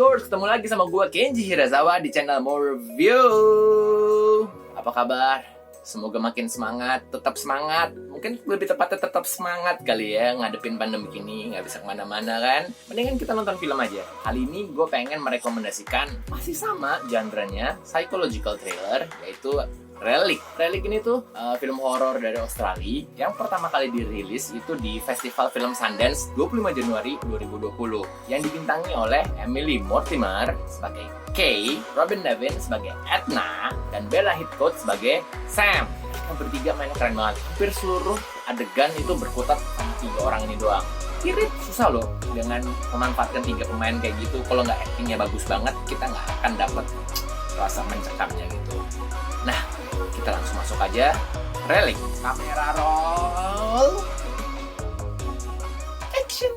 Goers, ketemu lagi sama gue Kenji Hirasawa di channel More Review. Apa kabar? Semoga makin semangat, tetap semangat. Mungkin lebih tepatnya tetap semangat kali ya ngadepin pandemi ini, nggak bisa kemana-mana kan. Mendingan kita nonton film aja. Kali ini gue pengen merekomendasikan masih sama genre-nya, psychological thriller, yaitu Relic. Relic ini tuh film horor dari Australia yang pertama kali dirilis itu di Festival Film Sundance 25 Januari 2020 yang dibintangi oleh Emily Mortimer sebagai Kay, Robin Nevin sebagai Edna, dan Bella Heathcote sebagai Sam. Mereka bertiga mainnya keren banget. Hampir seluruh adegan itu berkutat sama 3 orang ini doang. Irit susah loh dengan memanfaatkan 3 pemain kayak gitu. Kalau nggak actingnya bagus banget, kita nggak akan dapet rasa mencekamnya gitu. Nah, kita langsung masuk aja. Relic. Kamera roll. Action.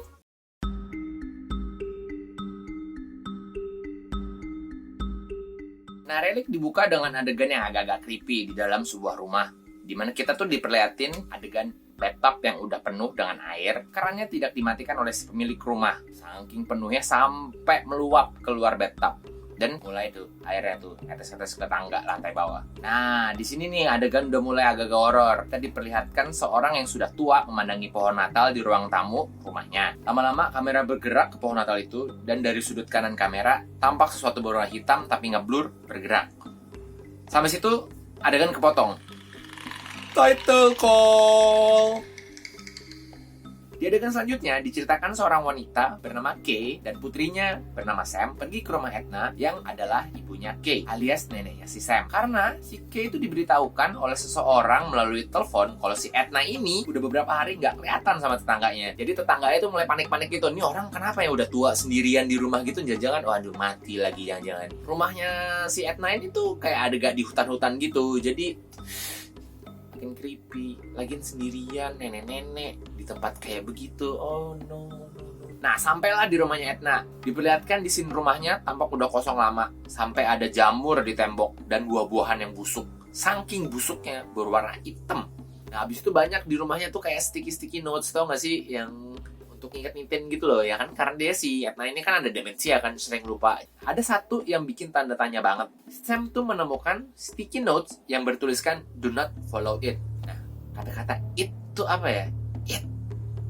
Nah, Relic dibuka dengan adegan yang agak-agak creepy di dalam sebuah rumah, dimana kita tuh diperlihatin adegan bathtub yang udah penuh dengan air. Kerannya tidak dimatikan oleh si pemilik rumah, saking penuhnya sampai meluap keluar bathtub. Dan mulai tuh airnya tuh netes-netes ke tangga lantai bawah. Nah, di sini nih adegan udah mulai agak-agak horor. Kita diperlihatkan seorang yang sudah tua memandangi pohon Natal di ruang tamu rumahnya. Lama-lama kamera bergerak ke pohon Natal itu, dan dari sudut kanan kamera tampak sesuatu berwarna hitam tapi ngeblur bergerak. Sampai situ adegan kepotong. Title call. Di adegan selanjutnya diceritakan seorang wanita bernama Kay dan putrinya bernama Sam pergi ke rumah Edna yang adalah ibunya Kay alias neneknya si Sam. Karena si Kay itu diberitahukan oleh seseorang melalui telepon kalau si Edna ini udah beberapa hari nggak kelihatan sama tetangganya. Jadi tetangganya itu mulai panik-panik gitu. Ini orang kenapa ya udah tua sendirian di rumah gitu, jangan-jangan waduh mati lagi jangan-jangan. Rumahnya si Edna ini tuh kayak ada di hutan-hutan gitu. Jadi creepy, lagian sendirian, nenek-nenek di tempat kayak begitu. Oh no. Nah, sampailah di rumahnya Edna. Diperlihatkan di scene rumahnya tampak udah kosong lama, sampai ada jamur di tembok dan buah-buahan yang busuk. Saking busuknya berwarna hitam. Nah, habis itu banyak di rumahnya tuh kayak sticky notes, tau gak sih, yang untuk inget-ingetin gitu loh ya kan, karena dia si Edna ini kan ada demensia kan, sering lupa. Ada satu yang bikin tanda tanya banget. Sam tuh menemukan sticky notes yang bertuliskan do not follow it. Nah, kata-kata it tuh apa ya? It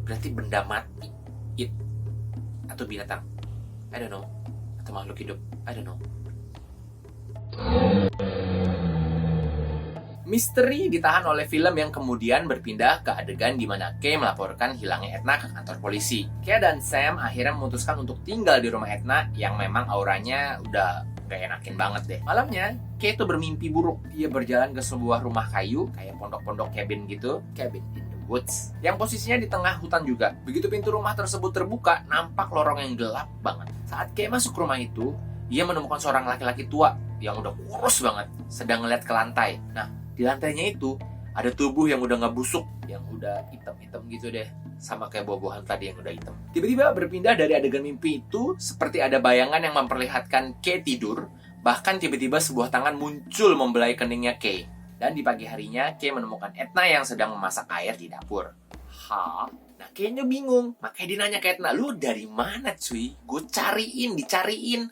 berarti benda mati. It atau binatang, I don't know, atau makhluk hidup, I don't know. Misteri ditahan oleh film yang kemudian berpindah ke adegan di mana Kay melaporkan hilangnya Edna ke kantor polisi. Kay dan Sam akhirnya memutuskan untuk tinggal di rumah Edna yang memang auranya udah gak enakin banget deh. Malamnya, Kay tuh bermimpi buruk. Dia berjalan ke sebuah rumah kayu, kayak pondok-pondok cabin gitu, cabin in the woods, yang posisinya di tengah hutan juga. Begitu pintu rumah tersebut terbuka, nampak lorong yang gelap banget. Saat Kay masuk rumah itu, dia menemukan seorang laki-laki tua yang udah kurus banget, sedang ngeliat ke lantai. Nah, di lantainya itu ada tubuh yang udah nggak busuk, yang udah hitam-hitam gitu deh, sama kayak buah-buahan tadi yang udah hitam. Tiba-tiba berpindah dari adegan mimpi itu, seperti ada bayangan yang memperlihatkan Kay tidur. Bahkan tiba-tiba sebuah tangan muncul membelai keningnya Kay. Dan di pagi harinya, Kay menemukan Edna yang sedang memasak air di dapur. Hah? Nah, kayaknya bingung. Makanya dia nanya ke Edna, lu dari mana cuy? Gue dicariin.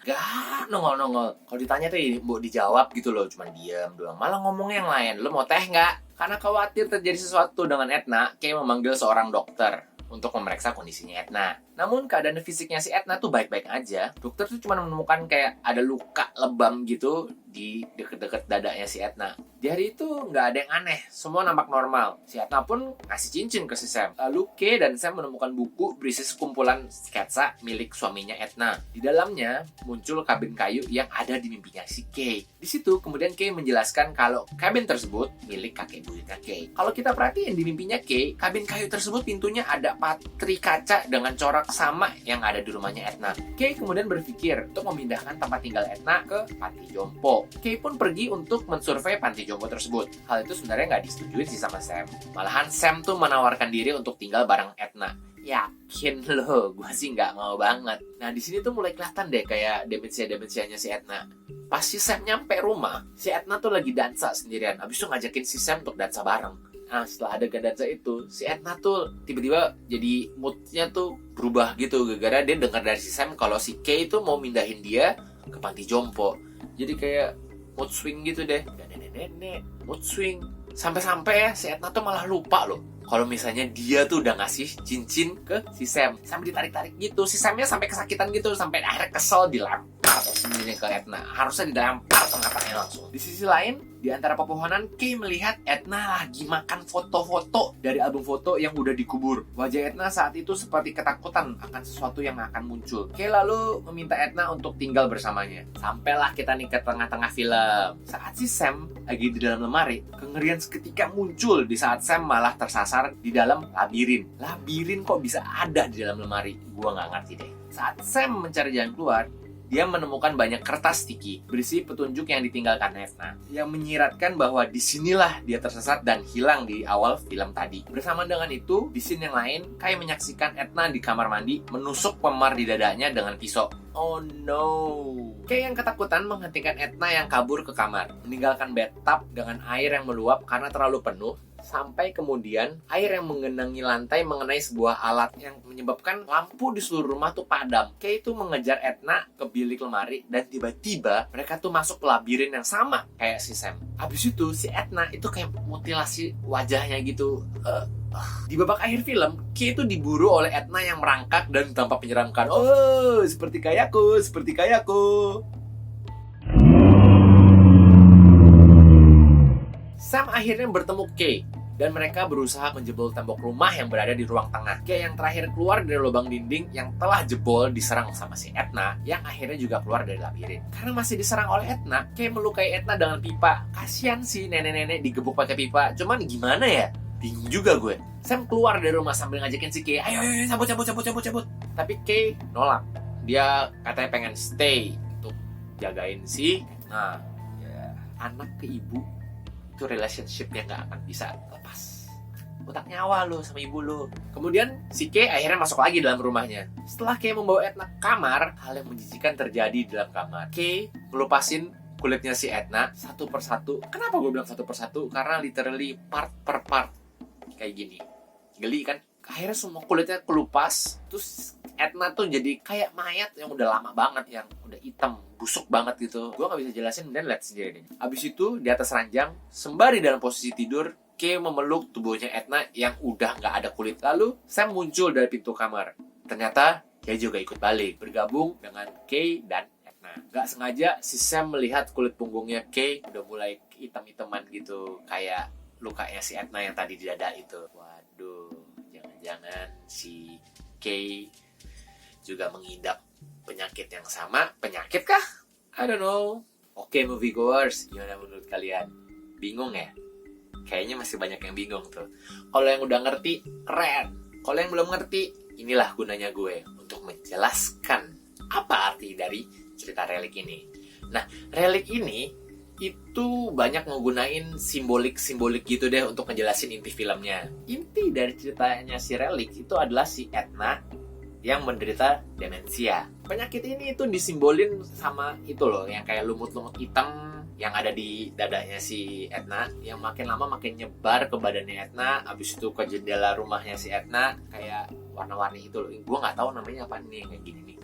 Gak nongol-nongol. Kalau ditanya tuh mau dijawab gitu loh. Cuman diam doang. Malah ngomongnya yang lain. Lu mau teh gak? Karena khawatir terjadi sesuatu dengan Edna, Kay memanggil seorang dokter untuk memeriksa kondisinya Edna. Namun keadaan fisiknya si Edna tuh baik-baik aja. Dokter tuh cuma menemukan kayak ada luka lebam gitu di deket-deket dadanya si Edna. Di hari itu nggak ada yang aneh, semua nampak normal. Si Edna pun ngasih cincin ke si Sam. Lalu Kay dan Sam menemukan buku berisi sekumpulan sketsa milik suaminya Edna. Di dalamnya muncul kabin kayu yang ada di mimpinya si Kay. Di situ kemudian Kay menjelaskan kalau kabin tersebut milik kakek buyutnya Kay. Kalau kita perhatiin di mimpinya Kay, kabin kayu tersebut pintunya ada patri kaca dengan corak sama yang ada di rumahnya Edna. Kay kemudian berpikir untuk memindahkan tempat tinggal Edna ke panti jompo. Kay pun pergi untuk mensurvei panti jompo tersebut. Hal itu sebenarnya nggak disetujui sih sama Sam. Malahan Sam tuh menawarkan diri untuk tinggal bareng Edna. Yakin loh, gue sih nggak mau banget. Nah, di sini tuh mulai kelihatan deh kayak demensia-demensianya si Edna. Pas si Sam nyampe rumah, si Edna tuh lagi dansa sendirian. Habis itu ngajakin si Sam untuk dansa bareng. Nah, setelah adegan dansa itu, si Etna tuh tiba-tiba jadi moodnya tuh berubah gitu. Gara-gara dia dengar dari si Sam kalau si Kay itu mau mindahin dia ke panti jompo. Jadi kayak mood swing gitu deh. Dan nenek-nenek, mood swing. Sampai-sampai ya si Etna tuh malah lupa loh kalau misalnya dia tuh udah ngasih cincin ke si Sam. Sampai ditarik-tarik gitu. Si Samnya sampai kesakitan gitu. Sampai akhirnya kesel dilempar cincinnya ke Etna. Harusnya dilempar ke matanya langsung. Di sisi lain, di antara pepohonan, Kay melihat Etna lagi makan foto-foto dari album foto yang udah dikubur. Wajah Etna saat itu seperti ketakutan akan sesuatu yang akan muncul. Kay lalu meminta Etna untuk tinggal bersamanya. Sampailah kita nih ke tengah-tengah film. Saat si Sam lagi di dalam lemari, kengerian seketika muncul di saat Sam malah tersasar di dalam labirin. Labirin kok bisa ada di dalam lemari? Gua nggak ngerti deh. Saat Sam mencari jalan keluar, dia menemukan banyak kertas sticky berisi petunjuk yang ditinggalkan Etna, yang menyiratkan bahwa disinilah dia tersesat dan hilang di awal film tadi. Bersama dengan itu, di scene yang lain, Kay menyaksikan Etna di kamar mandi menusuk Pemar di dadanya dengan pisau. Oh no. Kay yang ketakutan menghentikan Etna yang kabur ke kamar, meninggalkan bathtub dengan air yang meluap karena terlalu penuh. Sampai kemudian air yang menggenangi lantai mengenai sebuah alat yang menyebabkan lampu di seluruh rumah tuh padam. Kay itu mengejar Etna ke bilik lemari dan tiba-tiba mereka tuh masuk ke labirin yang sama kayak si Sam. Habis itu si Etna itu kayak mutilasi wajahnya gitu. Di babak akhir film, Kay itu diburu oleh Etna yang merangkak dan tampak menyeramkan. Oh, seperti kayaku, seperti kayaku. Sam akhirnya bertemu Kay dan mereka berusaha menjebol tembok rumah yang berada di ruang tengah. Kay yang terakhir keluar dari lubang dinding yang telah jebol diserang sama si Etna yang akhirnya juga keluar dari labirin. Karena masih diserang oleh Etna, Kay melukai Etna dengan pipa. Kasian sih nenek-nenek digebuk pakai pipa. Cuman gimana ya? Bingung juga gue. Sam keluar dari rumah sambil ngajakin si Kay, ayo cabut. Tapi Kay nolak. Dia katanya pengen stay untuk jagain si Etna. Ya, anak ke ibu itu relationship yang gak akan bisa lepas. Utak nyawa lo sama ibu lo. Kemudian si Kay akhirnya masuk lagi dalam rumahnya. Setelah Kay membawa Etna ke kamar, hal yang menjijikan terjadi di dalam kamar. Kay ngelupasin kulitnya si Etna satu persatu. Kenapa gue bilang satu persatu? Karena literally part per part kayak gini. Geli kan? Akhirnya semua kulitnya kelupas. Terus Etna tuh jadi kayak mayat yang udah lama banget, yang udah hitam, busuk banget gitu. Gue gak bisa jelasin, dan lihat sendiri deh. Abis itu di atas ranjang, sembari dalam posisi tidur, Kay memeluk tubuhnya Etna yang udah gak ada kulit. Lalu Sam muncul dari pintu kamar. Ternyata dia juga ikut balik, bergabung dengan Kay dan Etna. Gak sengaja si Sam melihat kulit punggungnya Kay udah mulai hitam-hitaman gitu, kayak lukanya si Etna yang tadi di dada itu. Waduh, jangan-jangan si Kay juga mengidap penyakit yang sama. Penyakit kah? I don't know. Oke, moviegoers, gimana menurut kalian? Bingung ya? Kayaknya masih banyak yang bingung tuh. Kalau yang udah ngerti, keren. Kalau yang belum ngerti, inilah gunanya gue untuk menjelaskan apa arti dari cerita relik ini. Nah, relik ini itu banyak ngegunain simbolik-simbolik gitu deh untuk ngejelasin inti filmnya. Inti dari ceritanya si relik itu adalah si Etna yang menderita demensia. Penyakit ini itu disimbolin sama itu loh, yang kayak lumut-lumut hitam yang ada di dadanya si Etna, yang makin lama makin nyebar ke badannya Etna. Abis itu ke jendela rumahnya si Etna kayak warna-warni itu loh. Gue nggak tahu namanya apa nih, kayak gini nih.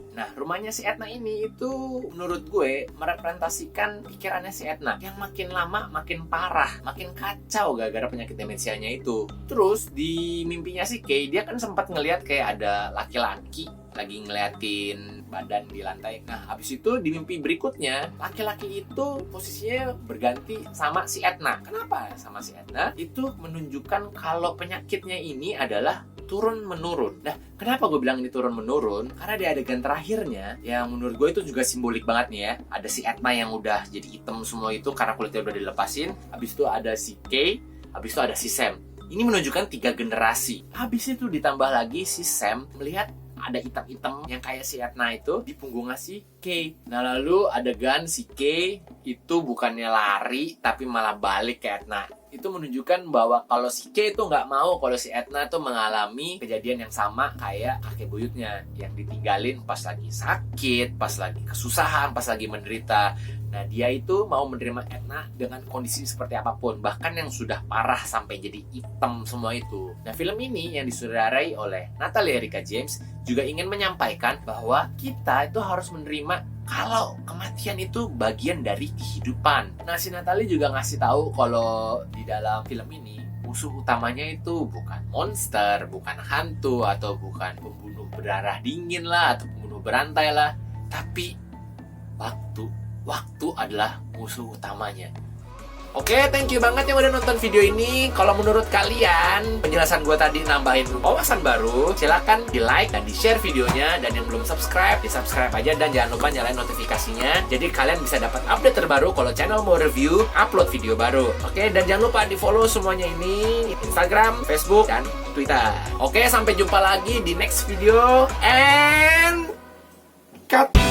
Nah, rumahnya si Etna ini itu menurut gue merepresentasikan pikirannya si Etna yang makin lama makin parah, makin kacau gara-gara penyakit demensianya itu. Terus di mimpinya si Kay, dia kan sempat ngelihat kayak ada laki-laki lagi ngeliatin badan di lantai. Nah, habis itu di mimpi berikutnya, laki-laki itu posisinya berganti sama si Etna. Kenapa sama si Etna? Itu menunjukkan kalau penyakitnya ini adalah turun-menurun. Nah, kenapa gue bilang ini turun-menurun? Karena di adegan terakhirnya, yang menurut gue itu juga simbolik banget nih ya. Ada si Etna yang udah jadi hitam semua itu karena kulitnya udah dilepasin. Habis itu ada si Kay, habis itu ada si Sam. Ini menunjukkan 3 generasi. Habis itu ditambah lagi si Sam melihat ada hitam-hitam yang kayak si Etna itu di punggungnya si Kay. Nah, lalu adegan si Kay itu bukannya lari tapi malah balik ke Etna. Itu menunjukkan bahwa kalau si Kay itu nggak mau kalau si Etna itu mengalami kejadian yang sama kayak kakek buyutnya yang ditinggalin pas lagi sakit, pas lagi kesusahan, pas lagi menderita. Nah, dia itu mau menerima Edna dengan kondisi seperti apapun, bahkan yang sudah parah sampai jadi hitam semua itu. Nah, film ini yang disutradarai oleh Natalie Erika James juga ingin menyampaikan bahwa kita itu harus menerima kalau kematian itu bagian dari kehidupan. Nah, si Natalie juga ngasih tahu kalau di dalam film ini musuh utamanya itu bukan monster, bukan hantu, atau bukan pembunuh berdarah dingin lah, atau pembunuh berantai lah, tapi waktu. Waktu adalah musuh utamanya. Oke, thank you banget yang udah nonton video ini. Kalau menurut kalian penjelasan gue tadi nambahin wawasan baru, silakan di like dan di share videonya. Dan yang belum subscribe, di subscribe aja dan jangan lupa nyalain notifikasinya. Jadi kalian bisa dapat update terbaru kalau channel mau review, upload video baru. Oke, dan jangan lupa di follow semuanya ini, Instagram, Facebook, dan Twitter. Oke, sampai jumpa lagi di next video and cut.